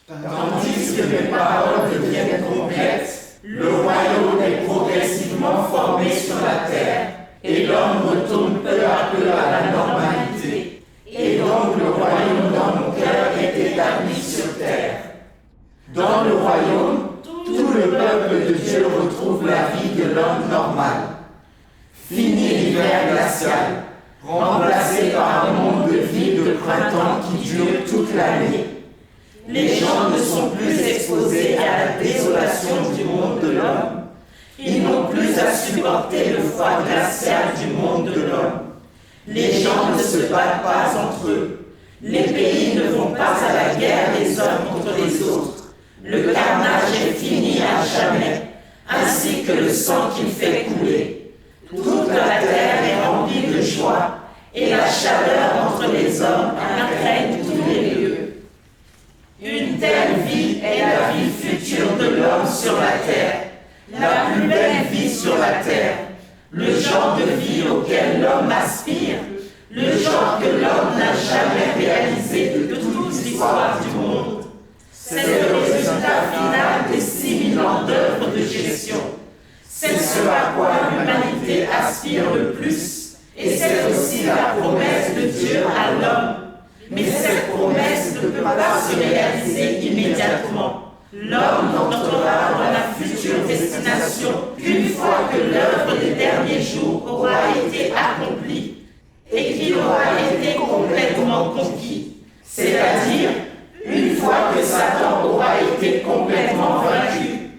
Tandis que mes paroles deviennent complètes, le royaume est progressivement formé sur la terre, et l'homme retourne peu à peu à la normalité. Et donc le royaume dans mon cœur est établi sur terre. Dans le royaume, tout le peuple de Dieu retrouve la vie de l'homme normal. Fini l'hiver glacial, remplacé par un monde de vie de printemps qui dure toute l'année. Les gens ne sont plus exposés à la désolation du monde de l'homme. Ils n'ont plus à supporter le froid glacial du monde de l'homme. Les gens ne se battent pas entre eux. Les pays ne vont pas à la guerre les uns contre les autres. Le carnage est fini à jamais, ainsi que le sang qu'il fait couler. Toute la terre est remplie de joie, et la chaleur entre les hommes imprègne tous les lieux. Une telle vie est la vie future de l'homme sur la terre, la plus belle vie sur la terre, le genre de vie auquel l'homme aspire, le genre que l'homme n'a jamais réalisé de toute l'histoire du monde. C'est le résultat final des 6000 ans d'œuvre de gestion. C'est ce à quoi l'humanité aspire le plus, et c'est aussi la promesse de Dieu à l'homme. Mais cette promesse ne peut pas se réaliser immédiatement. L'homme n'entrera dans la future destination qu'une fois que l'œuvre des derniers jours aura été accomplie et qu'il aura été complètement conquis. C'est-à-dire, une fois que Satan aura été complètement vaincu.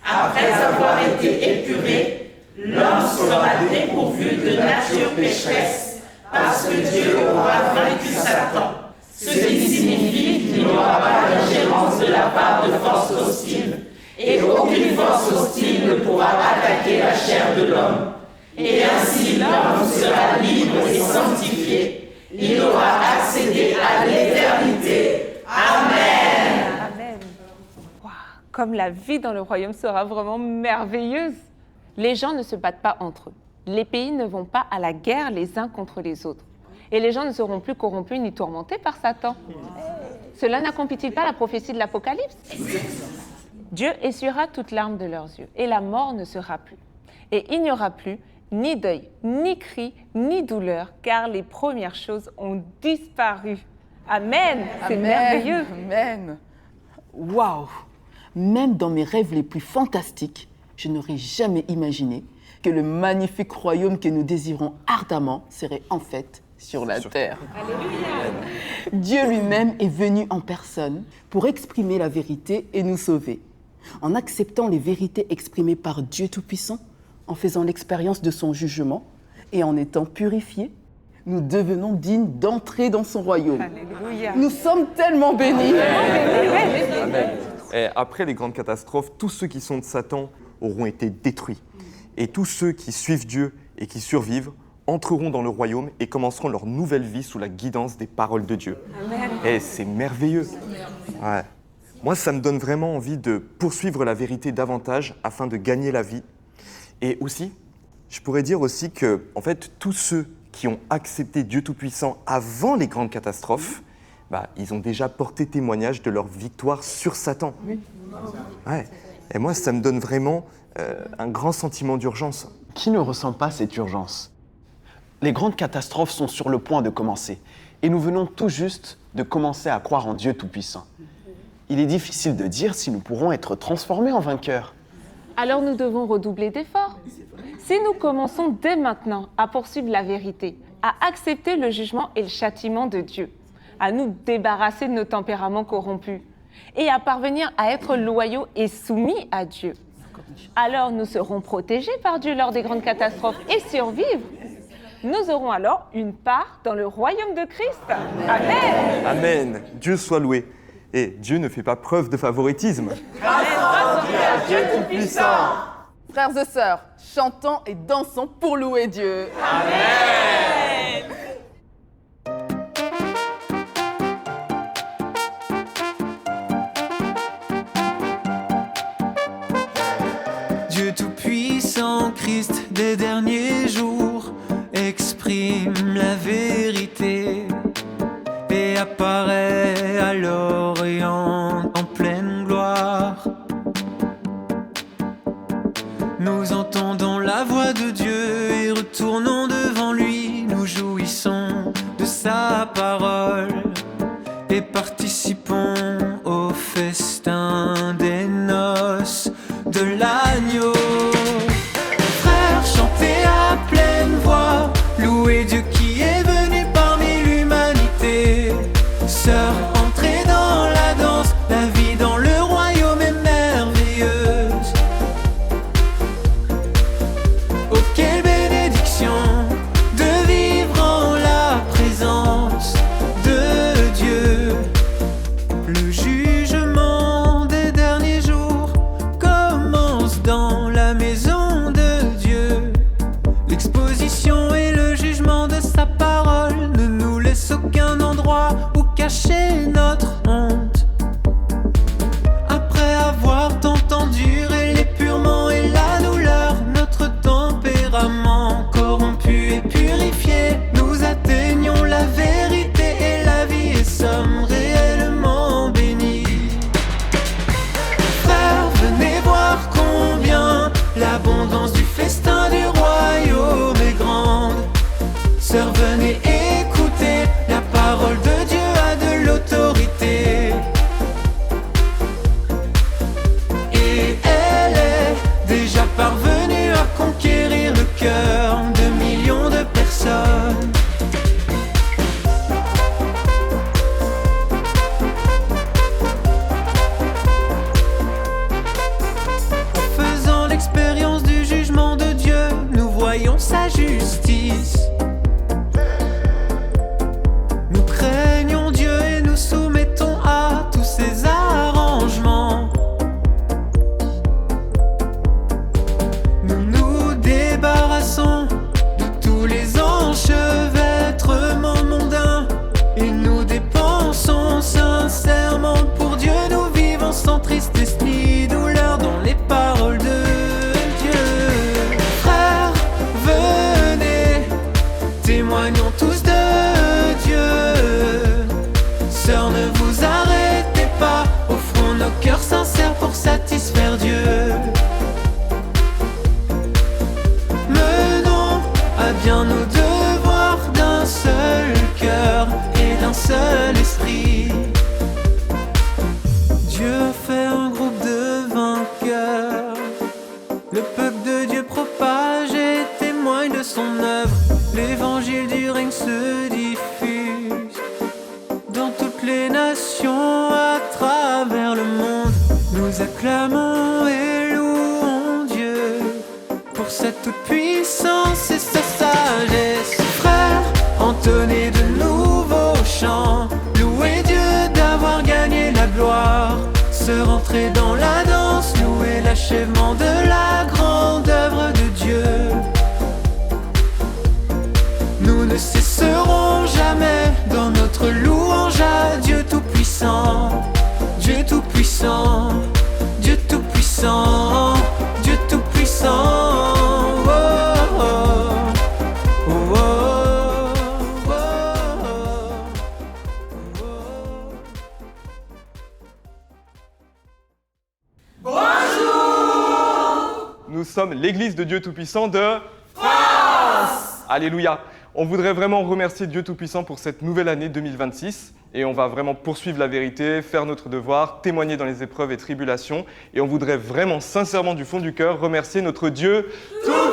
Après avoir été épuré, l'homme sera dépourvu de nature pécheresse, parce que Dieu aura vaincu Satan, ce qui signifie qu'il n'y aura pas d'ingérence de la part de forces hostiles, et aucune force hostile ne pourra attaquer la chair de l'homme. Et ainsi l'homme sera libre et sanctifié. Il aura accédé à l'éternité. Amen. Amen. Wow. Comme la vie dans le royaume sera vraiment merveilleuse. Les gens ne se battent pas entre eux. Les pays ne vont pas à la guerre les uns contre les autres. Et les gens ne seront plus corrompus ni tourmentés par Satan. Cela n'accomplit-il pas la prophétie de l'Apocalypse? Dieu essuiera toute larme de leurs yeux, et la mort ne sera plus. Et il n'y aura plus ni deuil, ni cri, ni douleur, car les premières choses ont disparu. Amen. C'est merveilleux. Amen. Waouh! Même dans mes rêves les plus fantastiques, je n'aurais jamais imaginé que le magnifique royaume que nous désirons ardemment serait en fait sur la terre. Alléluia. Dieu lui-même est venu en personne pour exprimer la vérité et nous sauver. En acceptant les vérités exprimées par Dieu Tout-Puissant, en faisant l'expérience de son jugement et en étant purifiés, nous devenons dignes d'entrer dans son royaume. Alléluia. Nous sommes tellement bénis. Amen. Et après les grandes catastrophes, tous ceux qui sont de Satan auront été détruits. Et tous ceux qui suivent Dieu et qui survivent entreront dans le royaume et commenceront leur nouvelle vie sous la guidance des paroles de Dieu. Amen. Et c'est merveilleux. Ouais. Moi, ça me donne vraiment envie de poursuivre la vérité davantage afin de gagner la vie. Et aussi, je pourrais dire aussi que, en fait, tous ceux qui ont accepté Dieu Tout-Puissant avant les grandes catastrophes, ils ont déjà porté témoignage de leur victoire sur Satan. Oui. Ouais. Et moi, ça me donne vraiment un grand sentiment d'urgence. Qui ne ressent pas cette urgence? Les grandes catastrophes sont sur le point de commencer. Et nous venons tout juste de commencer à croire en Dieu Tout-Puissant. Il est difficile de dire si nous pourrons être transformés en vainqueurs. Alors nous devons redoubler d'efforts. Si nous commençons dès maintenant à poursuivre la vérité, à accepter le jugement et le châtiment de Dieu, à nous débarrasser de nos tempéraments corrompus et à parvenir à être loyaux et soumis à Dieu, alors nous serons protégés par Dieu lors des grandes catastrophes et survivre. Nous aurons alors une part dans le royaume de Christ. Amen. Amen. Dieu soit loué. Et Dieu ne fait pas preuve de favoritisme. Dieu Tout-Puissant. Frères et sœurs, chantons et dansons pour louer Dieu. Amen. Dieu Tout-Puissant, Christ des derniers jours, exprime la vérité et apparaît à l'Orient en tournons devant lui, nous jouissons de sa parole et participons au festin des noces de l'agneau. Frères, chantez à pleine voix, louez Dieu qui est venu parmi l'humanité. Sœurs, entrez dans la danse, la vie dans le royaume est merveilleuse. Oh, quelle bénédiction de vivre en la présence de Dieu. Le jugement des derniers jours commence dans la maison de Dieu. L'exposition et le jugement de sa parole ne nous laissent aucun endroit où cacher notre honte. Après avoir tant enduré l'épurement et la douleur, notre tempérament corrompu et purifié, nous atteignons la vérité et la vie et sommes réellement bénis. Frères, venez voir combien l'abondance du festin du royaume est grande. Sœurs, venez écouter, la parole de Dieu a de l'autorité. Et elle est déjà parvenue à conquérir le cœur de millions de personnes. En faisant l'expérience du jugement de Dieu, nous voyons sa justice. Nous craignons Dieu et nous soumettons à tous ses arrangements. Nous nous débarrassons de tous les enchevêtrements mondains et nous dépensons sincèrement pour Dieu. Nous vivons sans tristesse ni douleur dans les paroles de Dieu. Frères, venez, témoignons tous de Dieu. Sœurs, ne vous arrêtez pas, offrons nos cœurs sincères pour satisfaire Dieu. Menons à bien nos devoirs d'un seul cœur et d'un seul esprit. Dieu a fait un groupe de vainqueurs. Le peuple de Dieu propage et témoigne de son œuvre. L'évangile du règne se diffuse dans toutes les nations à travers le monde. Nous acclamons et louons Dieu pour sa toute-puissance et sa sagesse. Frères, entonnez de nouveaux chants, louez Dieu d'avoir gagné la gloire. Se rentrer dans la danse, louer l'achèvement de la grande œuvre de Dieu. Nous ne cesserons jamais dans notre louange à Dieu Tout-Puissant. Dieu Tout-Puissant, Dieu Tout-Puissant, Dieu Tout-Puissant. Oh, oh, oh, oh, oh, oh, oh. Nous sommes l'Église de Dieu Tout-Puissant de France. Alléluia. On voudrait vraiment remercier Dieu Tout-Puissant pour cette nouvelle année 2026 et on va vraiment poursuivre la vérité, faire notre devoir, témoigner dans les épreuves et tribulations et on voudrait vraiment sincèrement du fond du cœur remercier notre Dieu Tout-Puissant.